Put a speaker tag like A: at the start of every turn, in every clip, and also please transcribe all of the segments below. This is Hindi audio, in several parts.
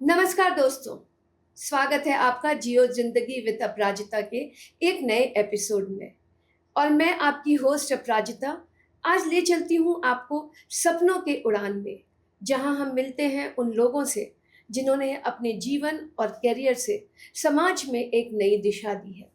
A: नमस्कार दोस्तों, स्वागत है आपका जियो जिंदगी विद अपराजिता के एक नए एपिसोड में। और मैं आपकी होस्ट अपराजिता आज ले चलती हूँ आपको सपनों के उड़ान में, जहाँ हम मिलते हैं उन लोगों से जिन्होंने अपने जीवन और करियर से समाज में एक नई दिशा दी है।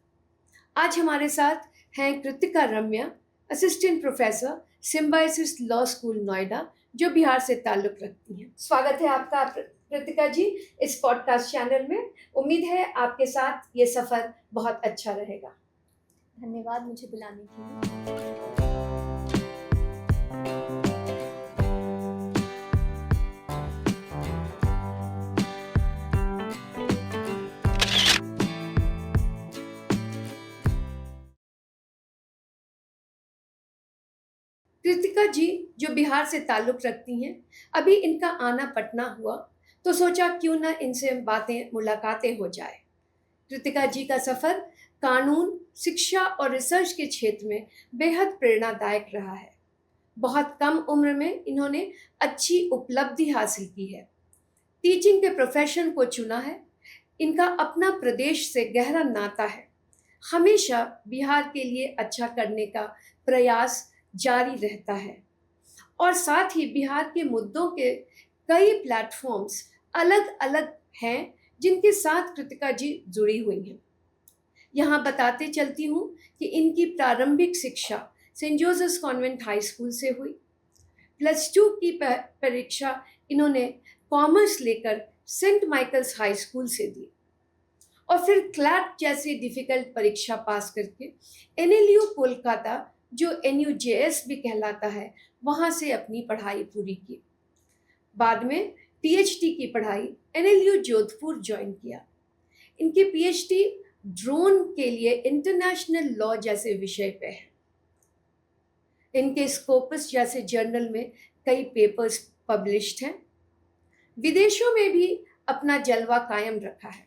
A: आज हमारे साथ हैं Kritika Ramya, assistant professor Symbiosis law school Noida, जो बिहार से ताल्लुक रखती हैं। स्वागत है आपका कृतिका जी इस पॉडकास्ट चैनल में। उम्मीद है आपके साथ ये सफ़र बहुत अच्छा रहेगा।
B: धन्यवाद मुझे बुलाने के लिए।
A: कृतिका जी जो बिहार से ताल्लुक रखती हैं, अभी इनका आना पटना हुआ तो सोचा क्यों ना इनसे मुलाकातें हो जाए। कृतिका जी का सफ़र कानून, शिक्षा और रिसर्च के क्षेत्र में बेहद प्रेरणादायक रहा है। बहुत कम उम्र में इन्होंने अच्छी उपलब्धि हासिल की है, टीचिंग के प्रोफेशन को चुना है। इनका अपना प्रदेश से गहरा नाता है, हमेशा बिहार के लिए अच्छा करने का प्रयास जारी रहता है। और साथ ही बिहार के मुद्दों के कई प्लेटफॉर्म्स अलग अलग हैं जिनके साथ कृतिका जी जुड़ी हुई हैं। यहाँ बताते चलती हूँ कि इनकी प्रारंभिक शिक्षा saint Joseph's convent high school से हुई। +2 की परीक्षा इन्होंने कॉमर्स लेकर सेंट माइकल्स हाई स्कूल से दी और फिर क्लैट जैसी डिफ़िकल्ट परीक्षा पास करके NLU कोलकाता, जो NUJS भी कहलाता है, वहाँ से अपनी पढ़ाई पूरी की। बाद में PhD की पढ़ाई NLU जोधपुर ज्वाइन किया। इनकी PhD ड्रोन के लिए इंटरनेशनल लॉ जैसे विषय पे है। इनके स्कोपस जैसे जर्नल में कई पेपर्स पब्लिश्ड हैं। विदेशों में भी अपना जलवा कायम रखा है।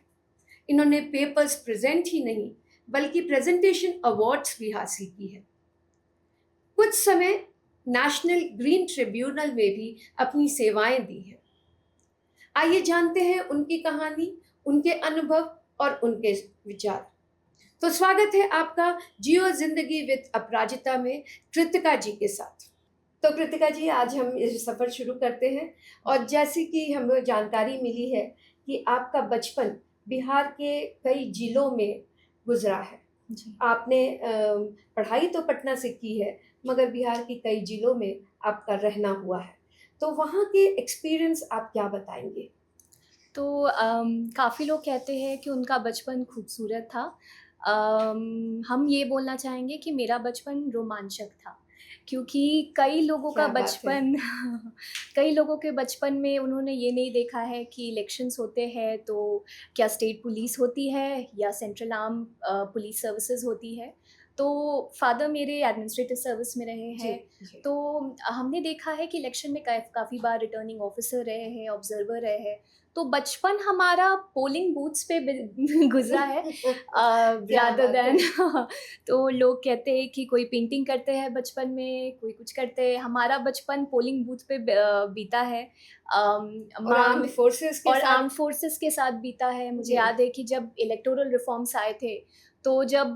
A: इन्होंने पेपर्स प्रेजेंट ही नहीं बल्कि प्रेजेंटेशन अवार्ड्स भी हासिल की है। कुछ समय नेशनल ग्रीन ट्रिब्यूनल में भी अपनी सेवाएं दी हैं। आइए जानते हैं उनकी कहानी, उनके अनुभव और उनके विचार। तो स्वागत है आपका जियो जिंदगी विद अपराजिता में कृतिका जी के साथ। तो कृतिका जी आज हम इस सफ़र शुरू करते हैं। और जैसे कि हमें जानकारी मिली है कि आपका बचपन बिहार के कई जिलों में गुजरा है।
B: जी।
A: आपने पढ़ाई तो पटना से की है, मगर बिहार के कई जिलों में आपका रहना हुआ है। तो वहाँ के एक्सपीरियंस आप क्या बताएंगे?
B: तो काफ़ी लोग कहते हैं कि उनका बचपन खूबसूरत था। हम ये बोलना चाहेंगे कि मेरा बचपन रोमांचक था, क्योंकि कई लोगों का
A: क्या बात है!
B: बचपन कई लोगों के बचपन में उन्होंने ये नहीं देखा है कि इलेक्शंस होते हैं तो क्या स्टेट पुलिस होती है या सेंट्रल आर्म पुलिस सर्विसेज होती है। तो फादर मेरे एडमिनिस्ट्रेटिव सर्विस में रहे
A: जी,
B: हैं,
A: जी।
B: तो हमने देखा है कि इलेक्शन में काफ़ी बार रिटर्निंग ऑफिसर रहे हैं, ऑब्जर्वर रहे हैं। तो बचपन हमारा पोलिंग बूथ्स पे गुजरा है
A: क्या
B: रादर
A: बात
B: देन
A: है!
B: तो लोग कहते हैं कि कोई पेंटिंग करते हैं बचपन में, कोई कुछ करते हैं। हमारा बचपन पोलिंग बूथ पे बीता है।
A: और
B: माँ
A: आर्म्ड फोर्सेस के
B: और
A: साथ।
B: आर्म्ड फोर्सेस के साथ बीता है। मुझे
A: जी।
B: याद है कि जब इलेक्टोरल रिफॉर्म्स आए थे, तो जब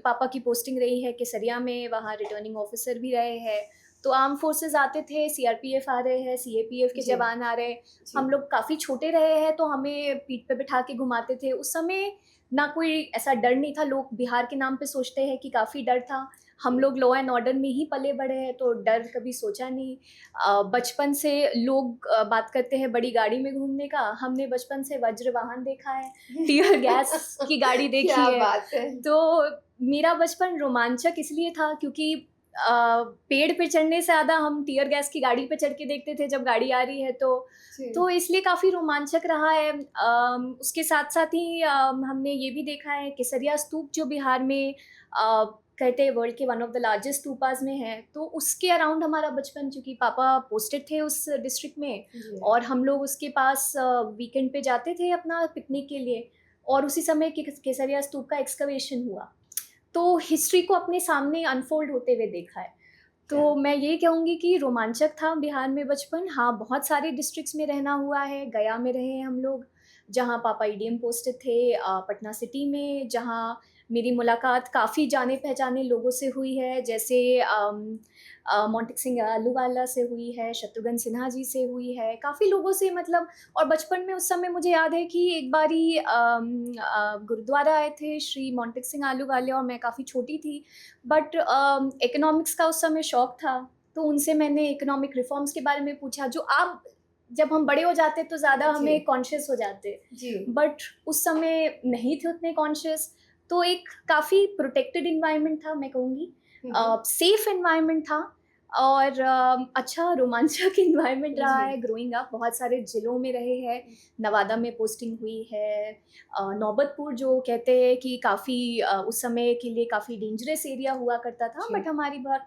B: पापा की पोस्टिंग रही है केसरिया में, वहाँ रिटर्निंग ऑफिसर भी रहे हैं। तो आर्म फोर्सेस आते थे, सीआरपीएफ आ रहे हैं, सीएपीएफ के
A: जी,
B: जवान आ रहे हैं।
A: जी।
B: हम लोग काफ़ी छोटे रहे हैं, तो हमें पीठ पे बिठा के घुमाते थे। उस समय ना कोई ऐसा डर नहीं था। लोग बिहार के नाम पे सोचते हैं कि काफ़ी डर था। हम लोग लॉ एंड ऑर्डर में ही पले बढ़े हैं, तो डर कभी सोचा नहीं। बचपन से लोग बात करते हैं बड़ी गाड़ी में घूमने का। हमने बचपन से वज्र वाहन देखा है, टियर गैस की गाड़ी देखी
A: क्या
B: है।
A: बात है!
B: तो मेरा बचपन रोमांचक इसलिए था क्योंकि पेड़ पे चढ़ने से ज़्यादा हम टियर गैस की गाड़ी पे चढ़ के देखते थे जब गाड़ी आ रही है तो।
A: जी।
B: तो इसलिए काफ़ी रोमांचक रहा है। उसके साथ-साथ ही हमने ये भी देखा है केसरिया स्तूप जो बिहार में कहते हैं वर्ल्ड के one of the largest stupas में है। तो उसके अराउंड हमारा बचपन, चूँकि पापा पोस्टेड थे उस डिस्ट्रिक्ट में
A: जी।
B: और हम लोग उसके पास वीकेंड पे जाते थे अपना पिकनिक के लिए, और उसी समय केसरिया स्तूप का एक्सकवेशन हुआ। तो हिस्ट्री को अपने सामने अनफोल्ड होते हुए देखा है। तो मैं ये कहूँगी कि रोमांचक था बिहार में बचपन। हाँ, बहुत सारे डिस्ट्रिक्ट्स में रहना हुआ है। गया में रहे हैं हम लोग, जहाँ पापा ईडीएम पोस्टेड थे, पटना सिटी में, जहाँ मेरी मुलाकात काफ़ी जाने-पहचाने लोगों से हुई है, जैसे मोंटेक सिंह आलूवाला से हुई है, शत्रुघ्न सिन्हा जी से हुई है, काफ़ी लोगों से मतलब। और बचपन में उस समय मुझे याद है कि एक बारी गुरुद्वारा आए थे श्री मोंटेक सिंह आलूवाले, और मैं काफ़ी छोटी थी, बट इकोनॉमिक्स का उस समय शौक था, तो उनसे मैंने इकोनॉमिक रिफॉर्म्स के बारे में पूछा, जो अब जब हम बड़े हो जाते तो ज़्यादा
A: जी।
B: हमें कॉन्शियस हो जाते,
A: जी।
B: बट उस समय नहीं थे उतने कॉन्शियस। तो एक काफ़ी प्रोटेक्टेड एनवायरनमेंट था, मैं कहूँगी सेफ एनवायरनमेंट था, और अच्छा रोमांचक एनवायरनमेंट रहा
A: जी।
B: है ग्रोइंग अप। बहुत सारे ज़िलों में रहे हैं, नवादा में पोस्टिंग हुई है, नौबतपुर जो कहते हैं कि काफ़ी उस समय के लिए काफ़ी डेंजरस एरिया हुआ करता था,
A: जी।
B: बट हमारी बहुत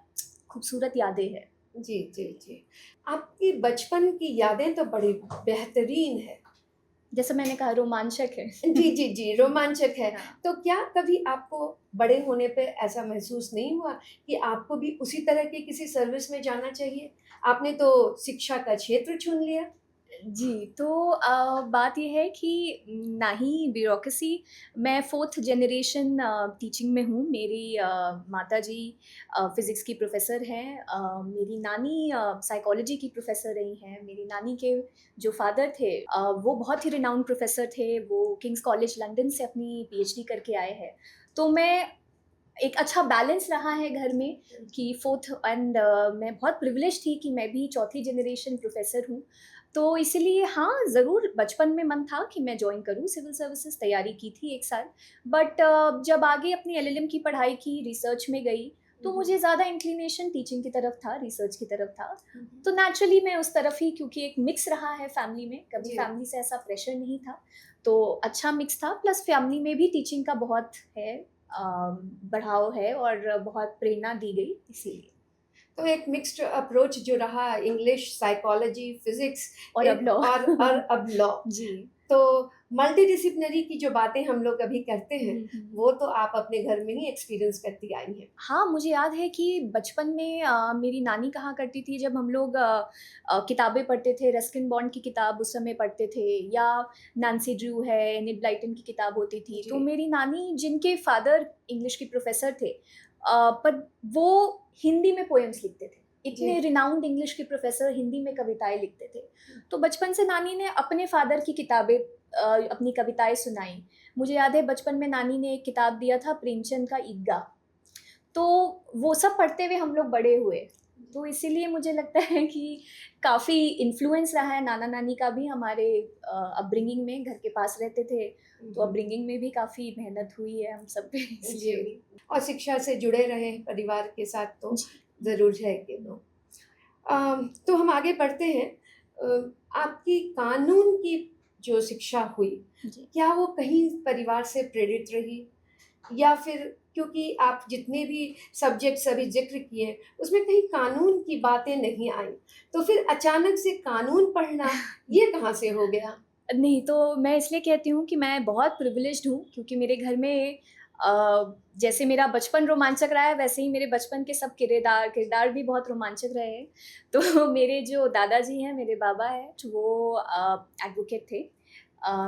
B: खूबसूरत यादें हैं।
A: जी, जी, जी। आपकी बचपन की यादें तो बड़ी बेहतरीन है।
B: जैसे मैंने कहा, रोमांचक है।
A: जी, जी, जी, रोमांचक है।
B: हाँ।
A: तो क्या कभी आपको बड़े होने पे ऐसा महसूस नहीं हुआ कि आपको भी उसी तरह की किसी सर्विस में जाना चाहिए? आपने तो शिक्षा का क्षेत्र चुन लिया।
B: जी, तो बात ये है कि ना ही ब्यूरोक्रेसी, मैं 4th जनरेशन टीचिंग में हूँ। मेरी माताजी फ़िज़िक्स की प्रोफ़ेसर हैं, मेरी नानी साइकोलॉजी की प्रोफ़ेसर रही हैं। मेरी नानी के जो फ़ादर थे वो बहुत ही रिनाउंड प्रोफ़ेसर थे, वो किंग्स कॉलेज लंदन से अपनी पीएचडी करके आए हैं। तो मैं एक अच्छा बैलेंस रहा है घर में कि 4th एंड मैं बहुत प्रिविलेज्ड थी कि मैं भी 4थी जनरेशन प्रोफ़ेसर हूँ। तो इसीलिए हाँ, ज़रूर बचपन में मन था कि मैं जॉइन करूँ सिविल सर्विसेज़, तैयारी की थी 1 साल। बट जब आगे अपनी एलएलएम की पढ़ाई की, रिसर्च में गई, तो मुझे ज़्यादा इंक्लिनेशन टीचिंग की तरफ था, रिसर्च की तरफ था। तो नेचुरली मैं उस तरफ ही, क्योंकि एक मिक्स रहा है फैमिली में, कभी
A: जी।
B: फैमिली से ऐसा प्रेशर नहीं था, तो अच्छा मिक्स था। प्लस फैमिली में भी टीचिंग का बहुत है, बढ़ाव है और बहुत प्रेरणा दी गई इसीलिए।
A: तो एक मिक्स्ड अप्रोच जो रहा, इंग्लिश, साइकोलॉजी, फिज़िक्स
B: और अब लॉ।
A: और अब लॉ।
B: जी।
A: तो मल्टीडिसिप्लिनरी की जो बातें हम लोग अभी करते हैं,
B: हुँ, हुँ।
A: वो तो आप अपने घर में ही एक्सपीरियंस करती आई हैं।
B: हाँ, मुझे याद है कि बचपन में मेरी नानी कहा करती थी, जब हम लोग किताबें पढ़ते थे, रस्किन बॉन्ड की किताब उस समय पढ़ते थे, या नैन्सी ड्रू है, एनिड ब्लाइटन की किताब होती थी। तो
A: जी।
B: मेरी नानी, जिनके फादर इंग्लिश की प्रोफ़ेसर थे, पर वो हिंदी में पोएम्स लिखते थे। इतने
A: जी।
B: रिनाउंड इंग्लिश के प्रोफ़ेसर हिंदी में कविताएँ लिखते थे। तो बचपन से नानी ने अपने फादर की किताबें अपनी कविताएँ सुनाई। मुझे याद है बचपन में नानी ने एक किताब दिया था, प्रेमचंद का ईदगाह। तो वो सब पढ़ते हुए हम लोग बड़े हुए। तो इसीलिए मुझे लगता है कि काफ़ी इन्फ्लुएंस रहा है नाना-नानी का भी हमारे अपब्रिंगिंग में, घर के पास रहते थे, तो अपब्रिंगिंग में भी काफ़ी मेहनत हुई है हम सब पे इसलिए
A: जी।
B: भी।
A: और शिक्षा से जुड़े रहे परिवार के साथ तो
B: जी।
A: ज़रूर है कि नो। तो हम आगे बढ़ते हैं। आपकी कानून की जो शिक्षा हुई,
B: जी।
A: क्या वो कहीं परिवार से प्रेरित रही? या फिर क्योंकि आप जितने भी सब्जेक्ट्स अभी ज़िक्र किए, उसमें कहीं कानून की बातें नहीं आईं, तो फिर अचानक से कानून पढ़ना, ये कहाँ से हो गया?
B: नहीं, तो मैं इसलिए कहती हूँ कि मैं बहुत प्रिविलेज्ड हूँ, क्योंकि मेरे घर में जैसे मेरा बचपन रोमांचक रहा है, वैसे ही मेरे बचपन के सब किरदार किरदार भी बहुत रोमांचक रहे हैं। तो मेरे जो दादाजी हैं, मेरे बाबा हैं, वो एडवोकेट थे।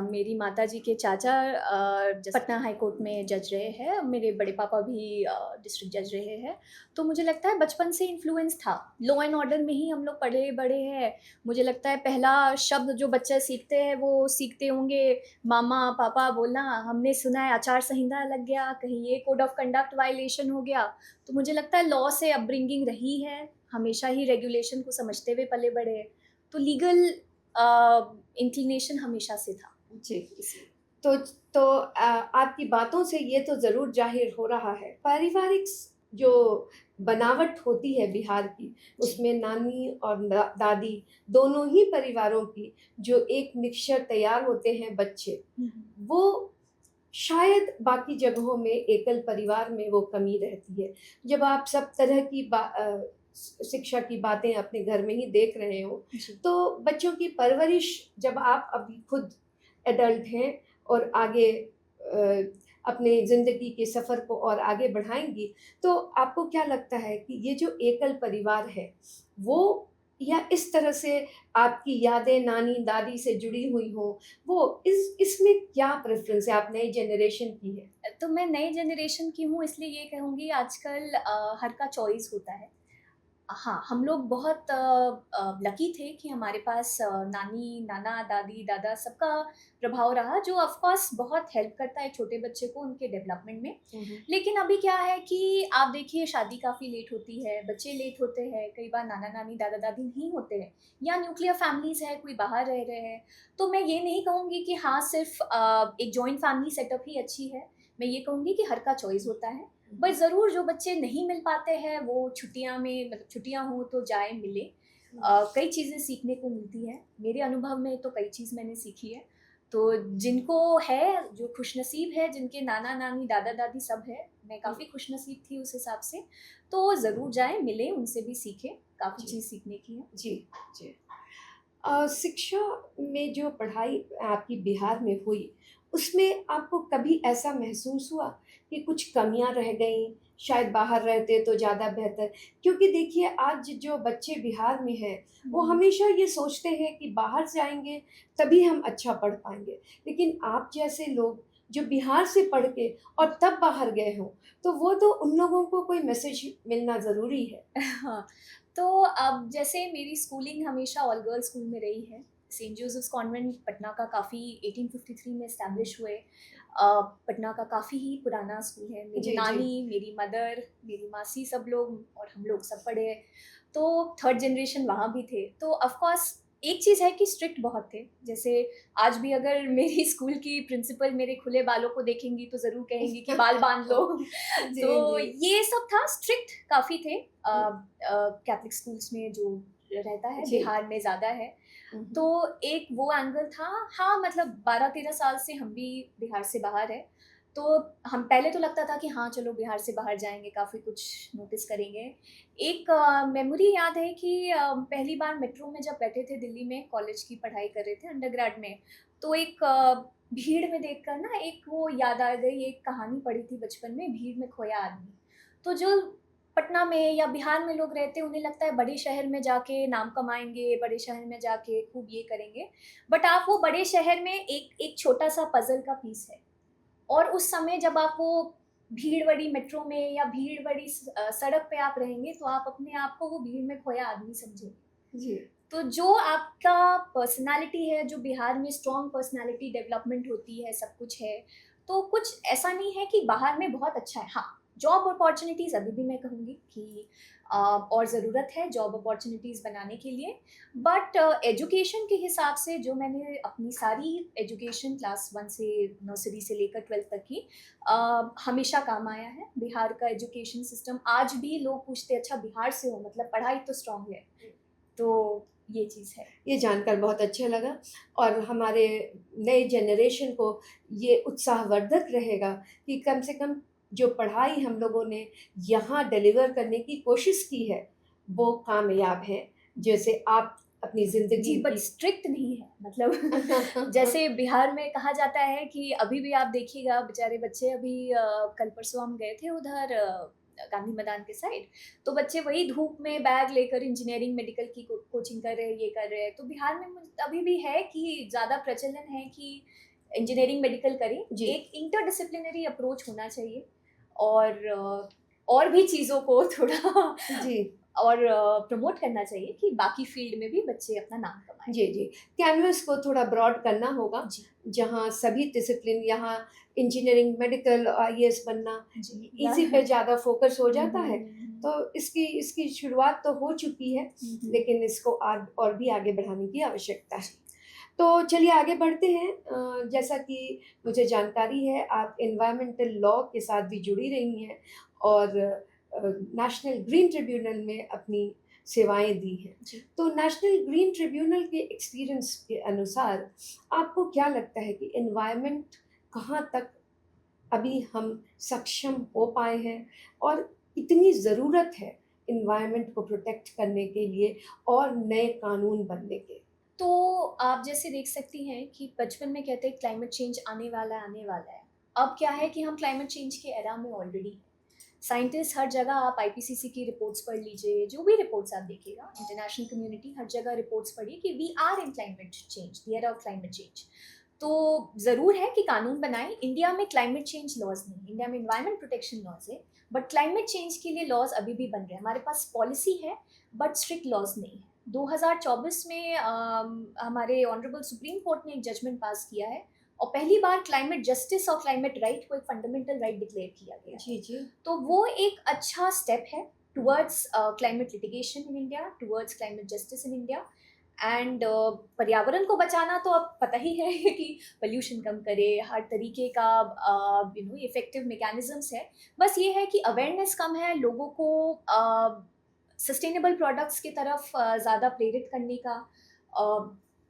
B: मेरी माताजी के चाचा पटना हाई कोर्ट में जज रहे हैं, मेरे बड़े पापा भी डिस्ट्रिक्ट जज रहे हैं। तो मुझे लगता है बचपन से इन्फ्लुएंस था। लॉ एंड ऑर्डर में ही हम लोग पले-बड़े हैं। मुझे लगता है पहला शब्द जो बच्चे सीखते हैं, वो सीखते होंगे मामा, पापा बोलना। हमने सुना है आचार संहिता लग गया, कहीं ये कोड ऑफ कंडक्ट वायलेशन हो गया। तो मुझे लगता है लॉ से अपब्रिंगिंग रही है, हमेशा ही रेगुलेशन को समझते हुए पले-बड़े हैं। तो लीगल इंक्लिनेशन हमेशा से था,
A: जी।
B: इसलिए।
A: तो आपकी बातों से ये तो ज़रूर ज़ाहिर हो रहा है, पारिवारिक जो बनावट होती है बिहार की,
B: जी।
A: उसमें नानी और दादी दोनों ही परिवारों की जो एक मिक्सचर तैयार होते हैं बच्चे,
B: हुँ, हुँ।
A: वो शायद बाकी जगहों में एकल परिवार में वो कमी रहती है। जब आप सब तरह की शिक्षा की बातें अपने घर में ही देख रहे हो,
B: जी।
A: तो बच्चों की परवरिश जब आप अभी खुद एडल्ट हैं और आगे अपने ज़िंदगी के सफ़र को और आगे बढ़ाएँगी, तो आपको क्या लगता है कि ये जो एकल परिवार है, वो या इस तरह से आपकी यादें नानी-दादी से जुड़ी हुई हों, वो इसमें क्या प्रेफ़रेंस है? आप नई जनरेशन की हैं।
B: तो मैं नई जनरेशन की हूँ, इसलिए ये कहूँगी आजकल हर का चॉइस होता है। हाँ, हम लोग बहुत लकी थे कि हमारे पास नानी, नाना, दादी, दादा सबका प्रभाव रहा, जो ऑफ़ कोर्स बहुत हेल्प करता है छोटे बच्चे को उनके डेवलपमेंट में।
A: हुँ, हुँ।
B: लेकिन अभी क्या है कि आप देखिए शादी काफ़ी लेट होती है, बच्चे लेट होते हैं, कई बार नाना-नानी, दादा-दादी नहीं होते हैं या न्यूक्लियर फैमिलीज़ है, कोई बाहर रह रहे हैं। तो मैं ये नहीं कहूँगी कि हाँ, सिर्फ़ एक जॉइंट फैमिली सेटअप ही अच्छी है। मैं ये कहूँगी कि हर का चॉइस होता है। बट ज़रूर जो बच्चे नहीं मिल पाते हैं वो छुट्टियाँ में मतलब छुट्टियाँ हों तो जाएँ मिलें। कई चीज़ें सीखने को मिलती हैं। मेरे अनुभव में तो कई चीज़ मैंने सीखी है। तो जिनको है, जो खुशनसीब है, जिनके नाना-नानी, दादा-दादी सब है, मैं काफ़ी खुशनसीब थी उस हिसाब से, तो ज़रूर जाएँ, मिलें, उनसे भी सीखें, काफ़ी
A: जी,
B: चीज़ सीखने की है।
A: जी, जी। शिक्षा में जो पढ़ाई आपकी बिहार में हुई, उसमें आपको कभी ऐसा महसूस हुआ कि कुछ कमियाँ रह गईं, शायद बाहर रहते तो ज़्यादा बेहतर? क्योंकि देखिए आज जो बच्चे बिहार में हैं, वो
B: हुँ।
A: हमेशा ये सोचते हैं कि बाहर जाएँगे तभी हम अच्छा पढ़ पाएँगे। लेकिन आप जैसे लोग जो बिहार से पढ़ के और तब बाहर गए हों, तो वो तो उन लोगों को कोई मैसेज मिलना ज़रूरी है।
B: हाँ, तो अब जैसे मेरी स्कूलिंग हमेशा ऑल गर्ल्स स्कूल में रही है। सेंट जोसेफ्स कॉन्वेंट पटना का काफ़ी 1853 में एस्टैब्लिश हुए। पटना का काफ़ी ही पुराना स्कूल है। मेरी
A: जी, जी।
B: नानी, मेरी मदर, मेरी मासी सब लोग और हम लोग सब पढ़े हैं। तो थर्ड जनरेशन वहाँ भी थे। तो ऑफ़ कोर्स एक चीज़ है कि स्ट्रिक्ट बहुत थे। जैसे आज भी अगर मेरी स्कूल की प्रिंसिपल मेरे खुले बालों को देखेंगी तो ज़रूर कहेंगी कि बाल बाँध लो।
A: जी,
B: तो
A: जी।
B: ये सब था, स्ट्रिक्ट काफ़ी थे। कैथलिक स्कूल्स में जो रहता है,
A: जी।
B: बिहार में ज़्यादा है।
A: हुँ,
B: तो
A: हुँ।
B: एक वो एंगल था। हाँ, मतलब 12-13 साल से हम भी बिहार से बाहर हैं। तो हम पहले तो लगता था कि हाँ, चलो बिहार से बाहर जाएँगे, काफ़ी कुछ नोटिस करेंगे। एक मेमोरी याद है कि पहली बार मेट्रो में जब बैठे थे दिल्ली में, कॉलेज की पढ़ाई कर रहे थे अंडरग्रेड में, तो एक भीड़ में देखकर ना एक वो याद आ गई, एक कहानी पढ़ी थी बचपन में, भीड़ में खोया आदमी। तो जो पटना में या बिहार में लोग रहते हैं, उन्हें लगता है बड़े शहर में जाके नाम कमाएँगे, बड़े शहर में जाके खूब ये करेंगे। बट आप वो बड़े शहर में एक एक छोटा-सा पज़ल का पीस है। और उस समय जब आप वो भीड़ भरी मेट्रो में या भीड़ भरी सड़क पे आप रहेंगे, तो आप अपने आप को वो भीड़ में खोया आदमी समझेंगे।
A: जी।
B: तो जो आपका पर्सनैलिटी है, जो बिहार में स्ट्रॉन्ग पर्सनैलिटी डेवलपमेंट होती है, सब कुछ है, तो कुछ ऐसा नहीं है कि बाहर में बहुत अच्छा है। हाँ, जॉब अपॉर्च्युनिटीज़ अभी भी मैं कहूँगी कि और ज़रूरत है जॉब अपॉर्च्युनिटीज़ बनाने के लिए। बट एजुकेशन के हिसाब से जो मैंने अपनी सारी एजुकेशन क्लास 1 से नर्सरी से लेकर 12th तक की हमेशा काम आया है। बिहार का एजुकेशन सिस्टम आज भी लोग पूछते हैं, अच्छा बिहार से हो मतलब पढ़ाई तो स्ट्रॉन्ग है। तो ये चीज़ है।
A: ये जानकर बहुत अच्छा लगा और हमारे नए जनरेशन को ये उत्साहवर्धक रहेगा कि कम से कम जो पढ़ाई हम लोगों ने यहाँ डिलीवर करने की कोशिश की है, वो कामयाब है। जैसे आप अपनी
B: जी,
A: ज़िंदगी
B: बट
A: की
B: स्ट्रिक्ट नहीं है। मतलब जैसे बिहार में कहा जाता है कि अभी भी आप देखिएगा बेचारे बच्चे अभी कल-परसों हम गए थे उधर गांधी मैदान के साइड, तो बच्चे वही धूप में बैग लेकर इंजीनियरिंग, मेडिकल की कोचिंग कर रहे हैं, ये कर रहे हैं। तो बिहार में अभी भी है कि ज़्यादा प्रचलन है कि इंजीनियरिंग, मेडिकल करें।
A: जी,
B: एक इंटरडिसिप्लिनरी अप्रोच होना चाहिए और और भी चीज़ों को थोड़ा
A: जी।
B: और प्रमोट करना चाहिए कि बाकी फ़ील्ड में भी बच्चे अपना नाम कमाएँ।
A: जी, जी। कैनवास को थोड़ा ब्रॉड करना होगा,
B: जी,
A: जहाँ सभी डिसिप्लिन यहाँ इंजीनियरिंग, मेडिकल, आईएएस बनना
B: जी।
A: इसी पे ज़्यादा फ़ोकस हो
B: हुँ,
A: जाता
B: हुँ,
A: है।
B: हुँ, हुँ।
A: तो इसकी इसकी शुरुआत तो हो चुकी है,
B: हुँ, हुँ।
A: लेकिन इसको आग और भी आगे बढ़ाने की आवश्यकता है।
B: जी,
A: तो चलिए आगे बढ़ते हैं। जैसा कि मुझे जानकारी है आप एनवायरमेंटल लॉ के साथ भी जुड़ी रही हैं और नेशनल ग्रीन ट्रिब्यूनल में अपनी सेवाएँ दी हैं।
B: जी।
A: तो नेशनल ग्रीन ट्रिब्यूनल के एक्सपीरियंस के अनुसार आपको क्या लगता है कि एनवायरनमेंट कहाँ तक अभी हम सक्षम हो पाए हैं और इतनी ज़रूरत है एनवायरनमेंट को प्रोटेक्ट करने के लिए और नए कानून बनने के?
B: तो आप जैसे देख सकती हैं कि बचपन में कहते हैं क्लाइमेट चेंज आने वाला है, आने वाला है। अब क्या है कि हम क्लाइमेट चेंज के एरा में ऑलरेडी, साइंटिस्ट हर जगह, आप आईपीसीसी की रिपोर्ट्स पढ़ लीजिए, जो भी रिपोर्ट्स आप देखिएगा, इंटरनेशनल कम्युनिटी हर जगह रिपोर्ट्स पढ़िए कि we are in climate change, the era of climate change. तो ज़रूर है कि कानून बनाएं। इंडिया में क्लाइमेट चेंज लॉज नहीं, इंडिया में इन्वायरमेंट प्रोटेक्शन लॉज है, बट क्लाइमेट चेंज के लिए लॉज अभी भी बन रहे हैं। हमारे पास पॉलिसी है बट स्ट्रिक्ट लॉज नहीं है। 2024 में हमारे ऑनरेबल सुप्रीम कोर्ट ने एक जजमेंट पास किया है और पहली बार क्लाइमेट जस्टिस और क्लाइमेट राइट को एक फंडामेंटल राइट डिक्लेयर किया गया है।
A: जी जी।
B: तो वो एक अच्छा स्टेप है towards climate litigation in India, towards climate justice in India. And पर्यावरण को बचाना तो अब पता ही है कि पोल्यूशन कम करे, हर तरीके का इफेक्टिव मैकेनिज्म्स है। बस ये है कि अवेयरनेस कम है, लोगों को सस्टेनेबल प्रोडक्ट्स की तरफ ज़्यादा प्रेरित करने का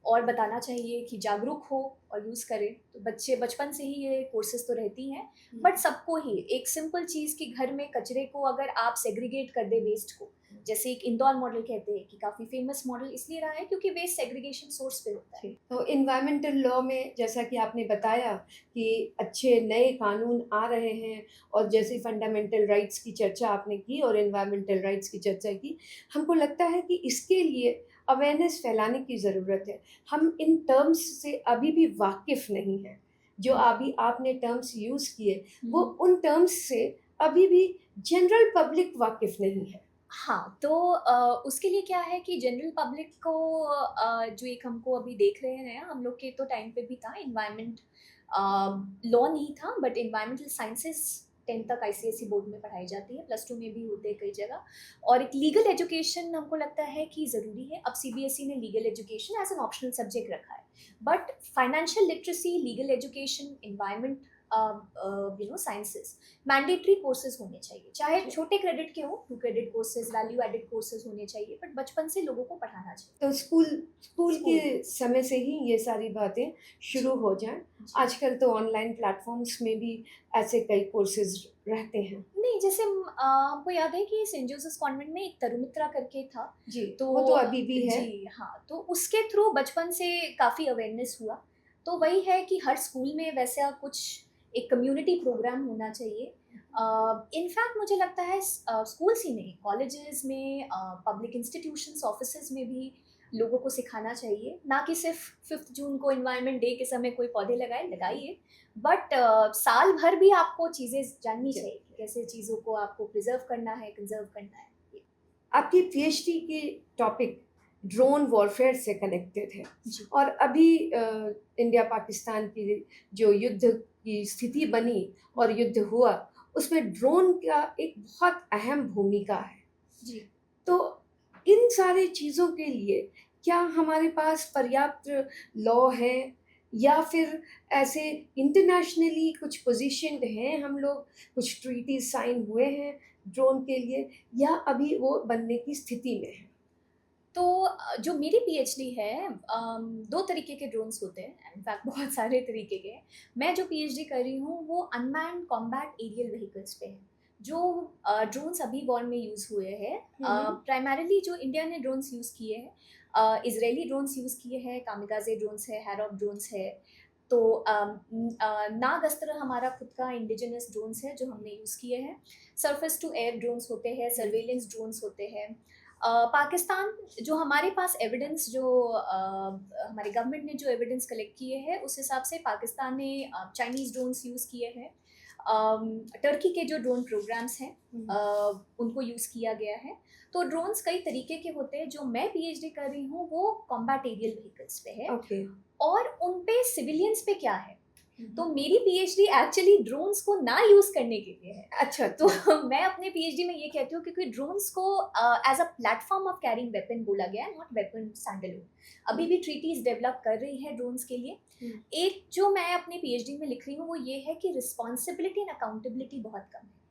B: और बताना चाहिए कि जागरूक हो और यूज़ करें। तो बच्चे बचपन से ही ये कोर्सेज तो रहती हैं, बट सबको ही एक सिंपल चीज़ कि घर में कचरे को अगर आप सेग्रीगेट कर दे वेस्ट को, जैसे एक इंदौर मॉडल कहते हैं कि काफ़ी फेमस मॉडल इसलिए रहा है क्योंकि वेस्ट सेग्रीगेशन सोर्स पे होता है।
A: तो इन्वायरमेंटल लॉ में जैसा कि आपने बताया कि अच्छे नए कानून आ रहे हैं, और जैसे फंडामेंटल राइट्स की चर्चा आपने की और इन्वायरमेंटल राइट्स की चर्चा की, हमको लगता है कि इसके लिए अवेयरनेस फैलाने की ज़रूरत है। हम इन टर्म्स से अभी भी वाकिफ़ नहीं हैं। जो अभी आपने टर्म्स यूज़ किए, वो उन टर्म्स से अभी भी जनरल पब्लिक वाकिफ़ नहीं है।
B: हाँ, तो उसके लिए क्या है कि जनरल पब्लिक को जो एक हमको अभी देख रहे हैं, हम लोग के तो टाइम पे भी था इन्वायरमेंट लॉ नहीं था, बट इन्वायरमेंटल साइंसेस 10th तक आईसीएसई बोर्ड में पढ़ाई जाती है, +2 में भी होते हैं कई जगह। और एक लीगल एजुकेशन हमको लगता है कि ज़रूरी है। अब सीबीएसई ने legal education as an optional subject रखा है, but financial literacy, legal education, environment sciences mandatory courses होने चाहिए, चाहे छोटे क्रेडिट के हो, 2 credit courses, value added courses होने चाहिए, बट बचपन से लोगों को पढ़ाना चाहिए।
A: तो स्कूल के समय से ही ये सारी बातें शुरू हो जाएं। आजकल तो ऑनलाइन प्लेटफॉर्म्स में भी ऐसे कई कोर्सेज रहते हैं।
B: नहीं, जैसे हमको याद है कि सेंट जोसेफ कॉन्वेंट में एक तरुमित्रा करके था,
A: जी, तो वो तो अभी भी है।
B: जी हाँ, तो उसके थ्रू बचपन से काफ़ी अवेयरनेस हुआ। तो वही है कि हर स्कूल में वैसा कुछ एक कम्युनिटी प्रोग्राम होना चाहिए। इनफैक्ट मुझे लगता है स्कूल्स ही नहीं, कॉलेजेस में, पब्लिक इंस्टीट्यूशंस, ऑफिसेज में भी लोगों को सिखाना चाहिए, ना कि सिर्फ 5 जून को इन्वायरमेंट डे के समय कोई पौधे लगाइए, बट साल भर भी आपको चीज़ें जाननी चाहिए कि कैसे चीज़ों को आपको प्रिजर्व करना है, कंजर्व करना है।
A: आपकी पीएचडी की टॉपिक ड्रोन वॉरफेयर से कनेक्टेड है,
B: जी।
A: और अभी इंडिया पाकिस्तान की जो युद्ध की स्थिति बनी और युद्ध हुआ, उसमें ड्रोन का एक बहुत अहम भूमिका है।
B: जी।
A: तो इन सारे चीज़ों के लिए क्या हमारे पास पर्याप्त लॉ है, या फिर ऐसे इंटरनेशनली कुछ पोजीशन्ड हैं हम लोग, कुछ ट्रीटीज साइन हुए हैं ड्रोन के लिए, या अभी वो बनने की स्थिति में है?
B: तो जो मेरी पीएचडी है, 2 तरीके के ड्रोन्स होते हैं, इनफैक्ट बहुत सारे तरीके के हैं। मैं जो पीएचडी कर रही हूँ वो अनमैन्ड कॉम्बैट एरियल व्हीकल्स पे है, जो ड्रोन्स अभी वॉर में यूज़ हुए हैं। प्राइमरीली जो इंडिया ने ड्रोन्स यूज़ किए हैं, इजरायली ड्रोन्स यूज़ किए हैं, कामिकाजे ड्रोन्स है, हैरॉप ड्रोन्स है। तो नाग अस्त्र हमारा खुद का इंडिजिनस ड्रोन्स है जो हमने यूज़ किए हैं। सरफेस टू एयर ड्रोन्स होते हैं, सर्वेलेंस ड्रोन्स होते हैं। पाकिस्तान, जो हमारे पास एविडेंस, जो हमारी गवर्नमेंट ने जो एविडेंस कलेक्ट किए हैं, उस हिसाब से पाकिस्तान ने चाइनीज़ ड्रोन्स यूज़ किए हैं। टर्की के जो ड्रोन प्रोग्राम्स हैं, उनको यूज़ किया गया है। तो ड्रोन्स कई तरीके के होते हैं। जो मैं पीएचडी कर रही हूँ वो कॉम्बैट एरियल व्हीकल्स पे है।
A: ओके।
B: और उन पे सिविलियंस पे क्या है, तो मेरी पीएचडी एक्चुअली ड्रोन्स को ना यूज़ करने के लिए है।
A: अच्छा,
B: तो मैं अपने पीएचडी में ये कहती हूँ क्योंकि ड्रोन्स को as a platform of carrying weapon बोला गया है, नॉट वेपन स्टैंडअलोन। अभी भी ट्रीटीज डेवलप कर रही है ड्रोन्स के लिए। एक जो मैं अपने पीएचडी में लिख रही हूँ वो ये है कि रिस्पॉन्सिबिलिटी एंड अकाउंटेबिलिटी बहुत कम है।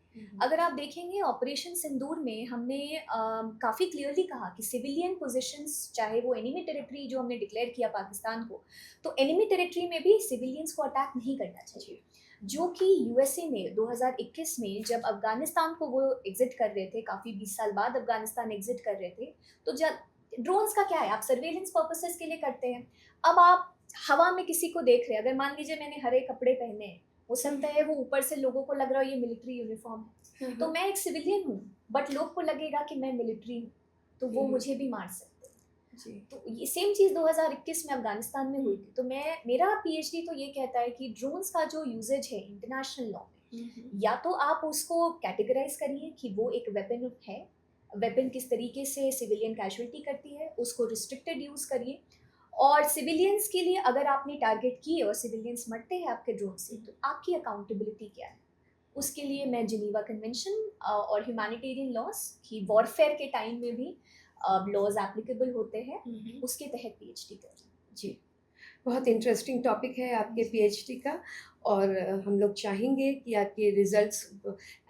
B: अगर आप देखेंगे ऑपरेशन सिंदूर में हमने काफ़ी क्लियरली कहा कि सिविलियन पोजीशंस, चाहे वो एनिमी टेरिटरी जो हमने डिक्लेयर किया पाकिस्तान को, तो एनिमी टेरिटरी में भी सिविलियंस को अटैक नहीं करना चाहिए। जो कि यूएसए ने 2021 में जब अफगानिस्तान को वो एग्जिट कर रहे थे, काफ़ी 20 साल बाद अफगानिस्तान एग्जिट कर रहे थे, तो जब ड्रोन्स का क्या है, आप सर्वेलेंस पर्पसेस के लिए करते हैं। अब आप हवा में किसी को देख रहे हैं, अगर मान लीजिए मैंने हरे कपड़े पहने हैं, हो सकता है वो ऊपर से लोगों को लग रहा हो ये मिलिट्री यूनिफॉर्म है, तो मैं एक सिविलियन हूँ बट लोग को लगेगा कि मैं मिलिट्री हूँ, तो वो मुझे भी मार सकते हैं।
A: जी।
B: तो ये सेम चीज़ 2021 में अफगानिस्तान में हुई थी। तो मेरा पीएचडी तो ये कहता है कि ड्रोन्स का जो यूजेज है इंटरनेशनल लॉ में, या तो आप उसको कैटेगराइज करिए कि वो एक वेपन है, वेपन किस तरीके से सिविलियन कैजुअलिटी करती है, उसको रिस्ट्रिक्टेड यूज़ करिए। और सिविलियंस के लिए अगर आपने टारगेट किए और सिविलियंस मरते हैं आपके ड्रोन से, तो आपकी अकाउंटेबिलिटी क्या है? उसके लिए मैं जिनीवा कन्वेंशन और ह्यूमैनिटेरियन लॉज की वॉरफेयर के टाइम में भी लॉज एप्लीकेबल होते हैं, उसके तहत पीएचडी कर रही हूँ।
A: जी, बहुत इंटरेस्टिंग टॉपिक है आपके पीएचडी का, और हम लोग चाहेंगे कि आपके रिजल्ट्स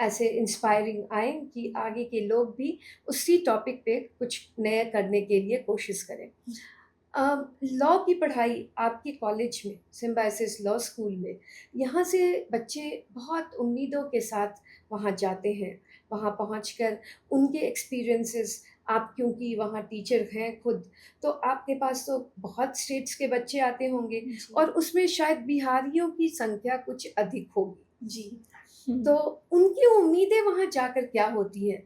A: ऐसे इंस्पायरिंग आएँ कि आगे के लोग भी उसी टॉपिक पे कुछ नया करने के लिए कोशिश करें। लॉ की पढ़ाई आपके कॉलेज में, सिम्बायोसिस लॉ स्कूल में, यहाँ से बच्चे बहुत उम्मीदों के साथ वहाँ जाते हैं। वहाँ पहुँचकर उनके एक्सपीरियंसेस, आप क्योंकि वहाँ टीचर हैं खुद, तो आपके पास तो बहुत स्टेट्स के बच्चे आते होंगे
B: जी।
A: और उसमें शायद बिहारियों की संख्या कुछ अधिक होगी।
B: जी।
A: तो उनकी उम्मीदें वहाँ जाकर क्या होती हैं?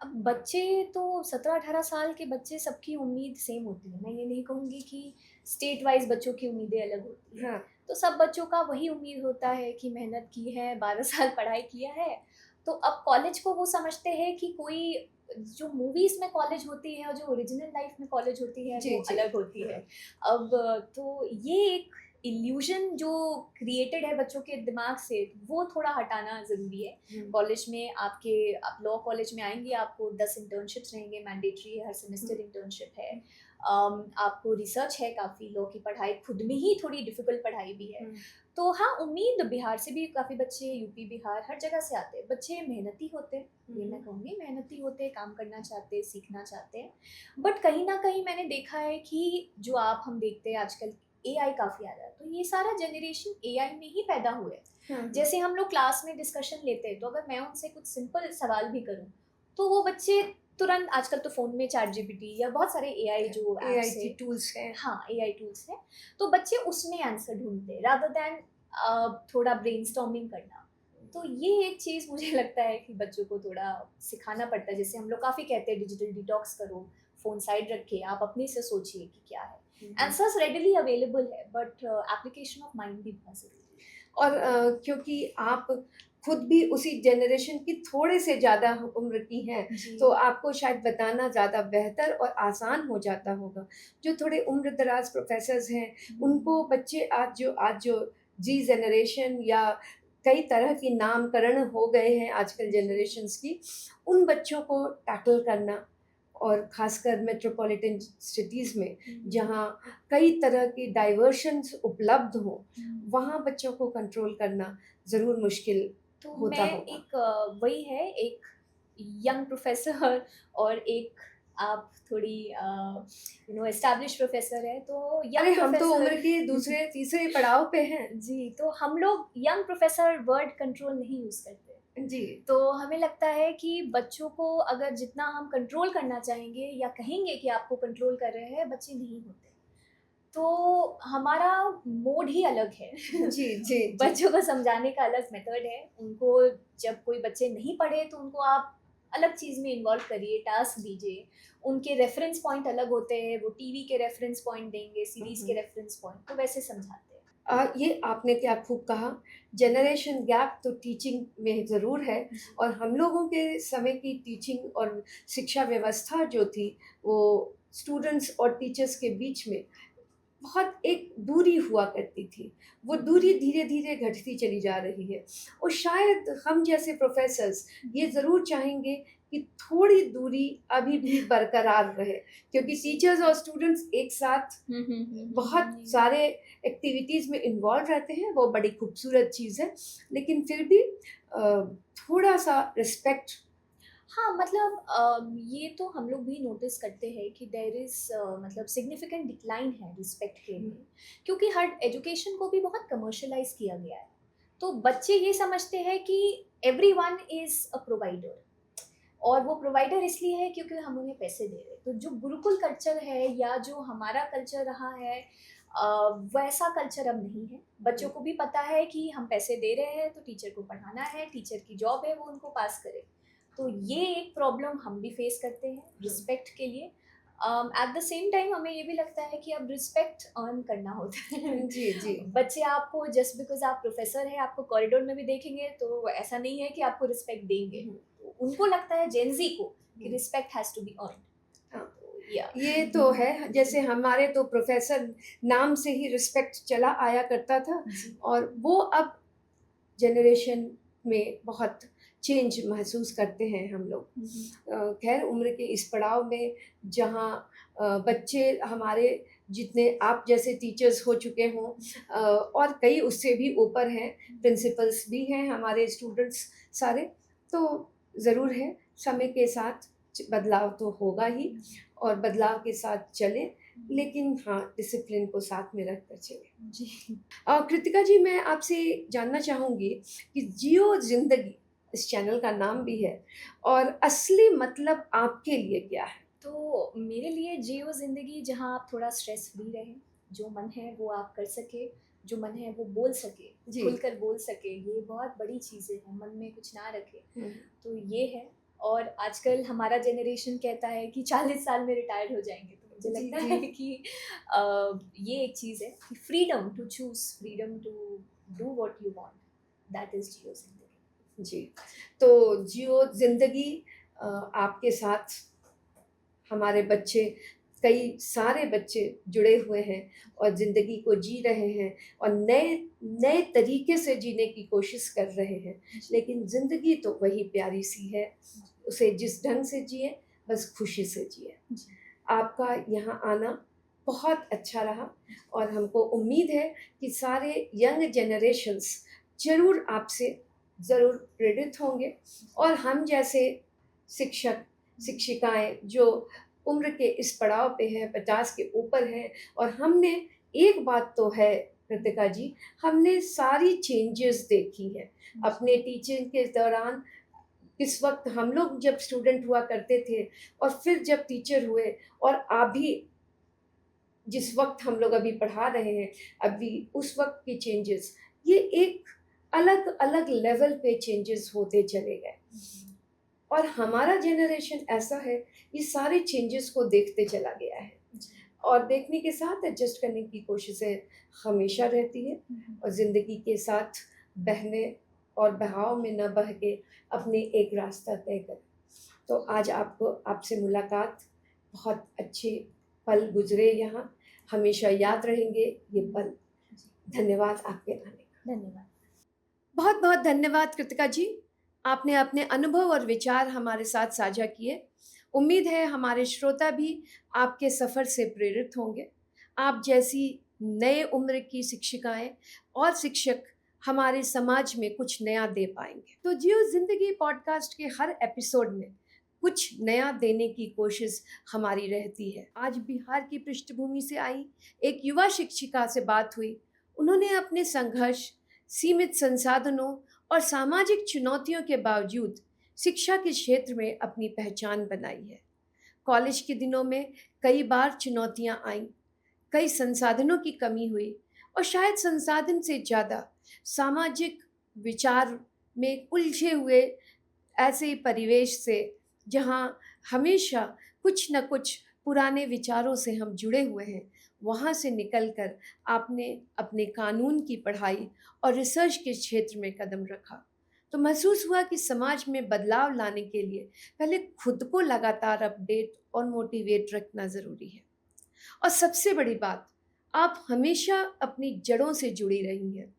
B: अब बच्चे तो 17-18 साल के बच्चे, सबकी उम्मीद सेम होती है। मैं ये नहीं कहूँगी कि स्टेट वाइज़ बच्चों की उम्मीदें अलग होती हैं।
A: हाँ,
B: तो सब बच्चों का वही उम्मीद होता है कि मेहनत की है, 12 साल पढ़ाई किया है, तो अब कॉलेज को वो समझते हैं कि कोई जो मूवीज़ में कॉलेज होती है और जो ओरिजिनल लाइफ़ में कॉलेज होती है,
A: जी,
B: वो
A: जी।
B: अलग होती है। अब तो ये एक इल्यूज़न जो क्रिएटेड है बच्चों के दिमाग से, वो थोड़ा हटाना ज़रूरी है।
A: हुँ,
B: कॉलेज में आप लॉ कॉलेज में आएंगे, आपको 10 इंटर्नशिप्स रहेंगे, मैंडेटरी है, हर सेमेस्टर इंटर्नशिप है। आपको रिसर्च है काफ़ी, लॉ की पढ़ाई खुद में ही थोड़ी डिफिकल्ट पढ़ाई भी है।
A: हुँ,
B: तो हाँ, उम्मीद बिहार से भी काफ़ी बच्चे, यूपी बिहार हर जगह से आते हैं। बच्चे मेहनती होते हैं, ये मैं कहूँगी, मेहनती होते हैं, काम करना चाहते हैं, सीखना चाहते हैं। बट कहीं ना कहीं मैंने देखा है कि जो हम देखते हैं आजकल एआई काफ़ी आ रहा है, तो ये सारा जनरेशन एआई में ही पैदा हुए हैं।
A: हाँ,
B: जैसे हम लोग क्लास में डिस्कशन लेते हैं, तो अगर मैं उनसे कुछ सिंपल सवाल भी करूं, तो वो बच्चे तुरंत, आजकल तो फ़ोन में चैट जीपीटी या बहुत सारे एआई जो
A: एआई
B: ऐप्स
A: की
B: है,
A: टूल्स हैं।
B: हाँ एआई टूल्स हैं, तो बच्चे उसमें आंसर ढूंढते हैं रादर दैन थोड़ा ब्रेनस्टॉर्मिंग करना। तो ये एक चीज़ मुझे लगता है कि बच्चों को थोड़ा सिखाना पड़ता है। जैसे हम लोग काफ़ी कहते हैं डिजिटल डिटॉक्स करो, फ़ोन साइड रखिए, आप अपने से सोचिए कि क्या है। आंसर्स रेडिली अवेलेबल है, बट एप्लीकेशन ऑफ माइंड भी बहुत ज़रूरी है।
A: और क्योंकि आप खुद भी उसी जनरेशन की थोड़े से ज़्यादा उम्र की हैं,
B: जी।
A: तो आपको शायद बताना ज़्यादा बेहतर और आसान हो जाता होगा। जो थोड़े उम्र-दराज़ प्रोफ़ेसर्स हैं, उनको बच्चे आज जो ज़ी जनरेशन या कई तरह की नामकरण हो गए हैं आजकल जनरेशन्स की, उन बच्चों को टैकल करना, और ख़ासकर मेट्रोपॉलिटन सिटीज़ में, जहाँ कई तरह की डाइवर्शंस उपलब्ध हों, वहाँ बच्चों को कंट्रोल करना ज़रूर मुश्किल
B: तो
A: होता
B: मैं
A: होगा।
B: एक वही है, एक यंग प्रोफेसर और एक आप थोड़ी एस्टैब्लिश प्रोफेसर है, तो
A: अरे!
B: यंग
A: हम तो उम्र
B: प्रोफेसर
A: के दूसरे-तीसरे पड़ाव पे हैं।
B: जी, तो हम लोग यंग प्रोफेसर वर्ड कंट्रोल नहीं यूज़ करते।
A: जी।
B: तो हमें लगता है कि बच्चों को अगर जितना हम कंट्रोल करना चाहेंगे या कहेंगे कि आपको कंट्रोल कर रहे हैं, बच्चे नहीं होते। तो हमारा मोड ही अलग है।
A: जी, जी, जी।
B: बच्चों को समझाने का अलग मेथड है। उनको, जब कोई बच्चे नहीं पढ़े तो उनको आप अलग चीज़ में इन्वॉल्व करिए, टास्क दीजिए। उनके रेफ़रेंस पॉइंट अलग होते हैं, वो टीवी के रेफ़रेंस पॉइंट देंगे, सीरीज़ के रेफ़रेंस पॉइंट, तो वैसे समझाते हैं।
A: ये आपने क्या खूब कहा, जनरेशन गैप तो टीचिंग में ज़रूर है,
B: जी।
A: और हम लोगों के समय की टीचिंग और शिक्षा व्यवस्था जो थी, वो स्टूडेंट्स और टीचर्स के बीच में बहुत एक दूरी हुआ करती थी। वो दूरी धीरे-धीरे घटती चली जा रही है, और शायद हम जैसे प्रोफ़ेसर्स ये ज़रूर चाहेंगे कि थोड़ी दूरी अभी भी बरकरार रहे, क्योंकि टीचर्स और स्टूडेंट्स एक साथ बहुत सारे एक्टिविटीज़ में इन्वॉल्व रहते हैं, वो बड़ी खूबसूरत चीज़ है। लेकिन फिर भी थोड़ा-सा रिस्पेक्ट।
B: हाँ, मतलब ये तो हम लोग भी नोटिस करते हैं कि देयर इज़ मतलब सिग्निफिकेंट डिक्लाइन है रिस्पेक्ट के लिए, क्योंकि हर एजुकेशन को भी बहुत कमर्शियलाइज़ किया गया है। तो बच्चे ये समझते हैं कि एवरीवन इज़ अ प्रोवाइडर, और वो प्रोवाइडर इसलिए है क्योंकि हम उन्हें पैसे दे रहे हैं। तो जो गुरुकुल कल्चर है या जो हमारा कल्चर रहा है, वैसा कल्चर अब नहीं है। बच्चों को भी पता है कि हम पैसे दे रहे हैं तो टीचर को पढ़ाना है, टीचर की जॉब है वो उनको पास करे। तो ये एक प्रॉब्लम हम भी फेस करते हैं रिस्पेक्ट के लिए। एट द सेम टाइम हमें ये भी लगता है कि अब रिस्पेक्ट अर्न करना होता है।
A: जी, जी।
B: बच्चे आपको जस्ट बिकॉज आप प्रोफेसर हैं, आपको कॉरिडोर में भी देखेंगे तो ऐसा नहीं है कि आपको रिस्पेक्ट देंगे। तो उनको लगता है जेनजी को कि respect has to be earn.
A: हाँ,
B: या
A: ये तो है। जैसे हमारे तो प्रोफ़ेसर नाम से ही रिस्पेक्ट चला आया करता था, और वो अब जनरेशन में बहुत चेंज महसूस करते हैं हम लोग। खैर, उम्र के इस पड़ाव में जहाँ बच्चे हमारे जितने आप जैसे टीचर्स हो चुके हों, और कई उससे भी ऊपर हैं, प्रिंसिपल्स भी हैं, हमारे स्टूडेंट्स सारे, तो ज़रूर है, समय के साथ बदलाव तो होगा ही, और बदलाव के साथ चलें, लेकिन हाँ, डिसिप्लिन को साथ में रख कर चलें।
B: जी।
A: कृतिका जी, मैं आपसे जानना चाहूँगी कि जियो ज़िंदगी इस चैनल का नाम भी है, और असली मतलब आपके लिए क्या है?
B: तो मेरे लिए जियो ज़िंदगी जहाँ आप थोड़ा स्ट्रेस फ्री रहें, जो मन है वो आप कर सकें, जो मन है वो बोल सके,
A: जी।
B: खुलकर बोल सके, ये बहुत बड़ी चीज़ें हैं, मन में कुछ ना रखें। तो ये है। और आजकल हमारा जनरेशन कहता है कि 40 साल में रिटायर्ड हो जाएँगे, तो मुझे
A: जी,
B: लगता
A: जी।
B: है कि ये एक चीज़ है कि freedom to choose, freedom to do what you want, that is जियो ज़िंदगी।
A: जी, तो जियो ज़िंदगी आपके साथ हमारे बच्चे, कई सारे बच्चे जुड़े हुए हैं और ज़िंदगी को जी रहे हैं, और नए नए तरीके से जीने की कोशिश कर रहे हैं। लेकिन ज़िंदगी तो वही प्यारी सी है, उसे जिस ढंग से जिए, बस खुशी से जिए। आपका यहाँ आना बहुत अच्छा रहा, और हमको उम्मीद है कि सारे यंग जनरेशन्स ज़रूर आपसे ज़रूर प्रेरित होंगे, और हम जैसे शिक्षक, शिक्षिकाएँ जो उम्र के इस पड़ाव पे हैं, 50 के ऊपर हैं, और हमने एक बात तो है कृतिका जी, हमने सारी चेंजेस देखी हैं अपने टीचिंग के दौरान। इस वक़्त हम लोग जब स्टूडेंट हुआ करते थे, और फिर जब टीचर हुए, और अभी जिस वक़्त हम लोग अभी पढ़ा रहे हैं, अभी उस वक़्त की चेंजेस, ये एक अलग-अलग लेवल पे चेंजेस होते चले गए। और हमारा जनरेशन ऐसा है, ये सारे चेंजेस को देखते चला गया है, और देखने के साथ एडजस्ट करने की कोशिशें हमेशा रहती है, और ज़िंदगी के साथ बहने और बहाव में न बह के अपने एक रास्ता तय करें। तो आज आपको आपसे मुलाकात, बहुत अच्छे पल गुज़रे यहाँ, हमेशा याद रहेंगे ये पल। धन्यवाद आपके आने का।
B: धन्यवाद।
A: बहुत-बहुत धन्यवाद कृतिका जी। आपने अपने अनुभव और विचार हमारे साथ साझा किए। उम्मीद है हमारे श्रोता भी आपके सफ़र से प्रेरित होंगे। आप जैसी नए उम्र की शिक्षिकाएँ और शिक्षक हमारे समाज में कुछ नया दे पाएँगे। तो जियो ज़िंदगी पॉडकास्ट के हर एपिसोड में कुछ नया देने की कोशिश हमारी रहती है। आज बिहार की पृष्ठभूमि से आई एक युवा शिक्षिका से बात हुई। उन्होंने अपने संघर्ष, सीमित संसाधनों और सामाजिक चुनौतियों के बावजूद शिक्षा के क्षेत्र में अपनी पहचान बनाई है। कॉलेज के दिनों में कई बार चुनौतियां आईं, कई संसाधनों की कमी हुई, और शायद संसाधन से ज़्यादा सामाजिक विचार में उलझे हुए ऐसे परिवेश से, जहाँ हमेशा कुछ न कुछ पुराने विचारों से हम जुड़े हुए हैं, वहाँ से निकलकर आपने अपने कानून की पढ़ाई और रिसर्च के क्षेत्र में कदम रखा। तो महसूस हुआ कि समाज में बदलाव लाने के लिए पहले खुद को लगातार अपडेट और मोटिवेट रखना ज़रूरी है। और सबसे बड़ी बात, आप हमेशा अपनी जड़ों से जुड़ी रही हैं।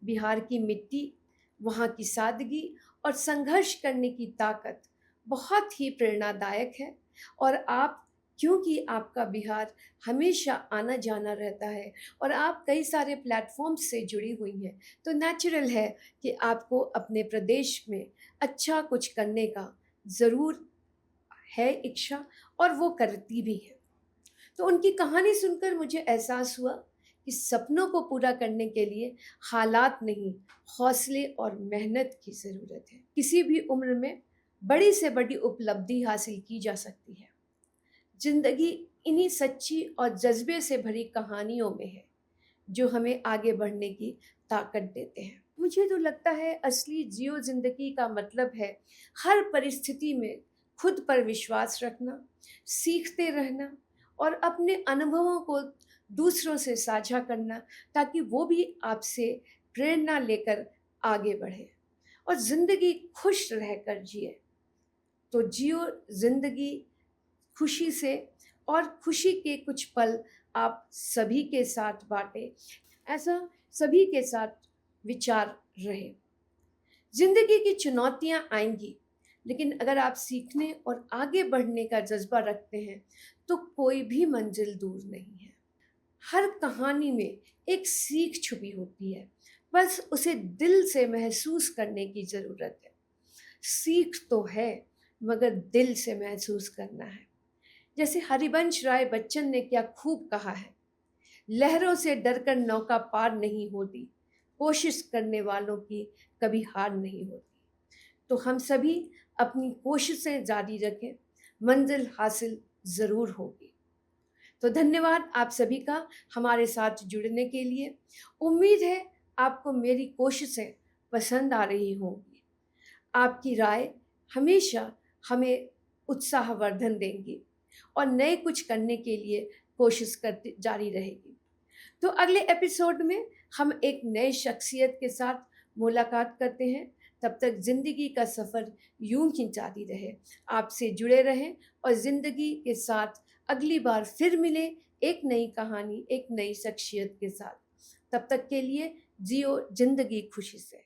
A: बिहार की मिट्टी, वहाँ की सादगी और संघर्ष करने की ताकत बहुत ही प्रेरणादायक है, और आप, क्योंकि आपका बिहार हमेशा आना-जाना रहता है और आप कई सारे प्लेटफ़ॉर्म्स से जुड़ी हुई हैं, तो नेचुरल है कि आपको अपने प्रदेश में अच्छा कुछ करने का ज़रूर है इच्छा, और वो करती भी हैं। तो उनकी कहानी सुनकर मुझे एहसास हुआ कि सपनों को पूरा करने के लिए हालात नहीं, हौसले और मेहनत की ज़रूरत है। किसी भी उम्र में बड़ी से बड़ी उपलब्धि हासिल की जा सकती है। ज़िंदगी इन्हीं सच्ची और जज्बे से भरी कहानियों में है। जो हमें आगे बढ़ने की ताकत देते हैं। मुझे तो लगता है असली जियो ज़िंदगी का मतलब है हर परिस्थिति में खुद पर विश्वास रखना, सीखते रहना और अपने अनुभवों को दूसरों से साझा करना, ताकि वो भी आपसे प्रेरणा लेकर आगे बढ़े और ज़िंदगी खुश रहकर जिए। तो जियो ज़िंदगी खुशी से, और खुशी के कुछ पल आप सभी के साथ बाँटें, ऐसा सभी के साथ विचार रहे। ज़िंदगी की चुनौतियाँ आएँगी, लेकिन अगर आप सीखने और आगे बढ़ने का जज़्बा रखते हैं, तो कोई भी मंज़िल दूर नहीं है। हर कहानी में एक सीख छुपी होती है, बस उसे दिल से महसूस करने की ज़रूरत है। सीख तो है, मगर दिल से महसूस करना है। जैसे हरिवंश राय बच्चन ने क्या खूब कहा है, लहरों से डरकर नौका पार नहीं होती, कोशिश करने वालों की कभी हार नहीं होती। तो हम सभी अपनी कोशिशें जारी रखें, मंजिल हासिल ज़रूर होगी। तो धन्यवाद आप सभी का हमारे साथ जुड़ने के लिए। उम्मीद है आपको मेरी कोशिशें पसंद आ रही होंगी। आपकी राय हमेशा हमें उत्साहवर्धन देंगी और नए कुछ करने के लिए कोशिश करती जारी रहेगी। तो अगले एपिसोड में हम एक नए शख्सियत के साथ मुलाकात करते हैं। तब तक ज़िंदगी का सफ़र यूं ही जारी रहे, आपसे जुड़े रहें और ज़िंदगी के साथ अगली बार फिर मिले एक नई कहानी, एक नई शख्सियत के साथ। तब तक के लिए जियो ज़िंदगी खुशी से।